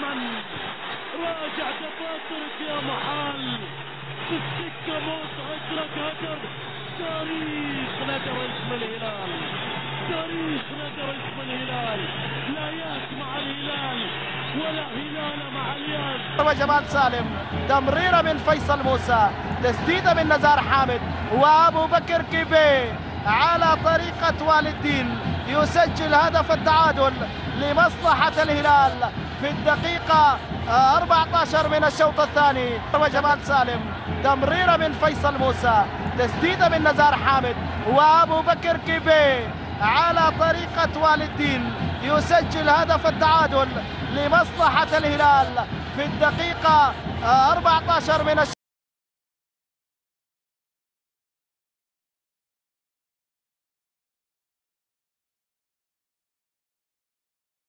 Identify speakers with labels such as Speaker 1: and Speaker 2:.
Speaker 1: دائما. راجع دفاترك يا محل، في السكة موت عطرك هدر. تاريخ نقر اسم الهلال، تاريخ نقر اسم الهلال. لا ياس مع الهلال ولا هلال مع الياس.
Speaker 2: وجمال سالم، تمريرة من فيصل موسى، تسديدة من نزار حامد، وأبو بكر كيبي على طريقة والدين يسجل هدف التعادل لمصلحة الهلال في الدقيقة 14 من الشوط الثاني. وجمال سالم، تمريرة من فيصل موسى، تسديدة من نزار حامد، وأبو بكر كيبي على طريقة والدين يسجل هدف التعادل لمصلحة الهلال في الدقيقة 14 من الشوط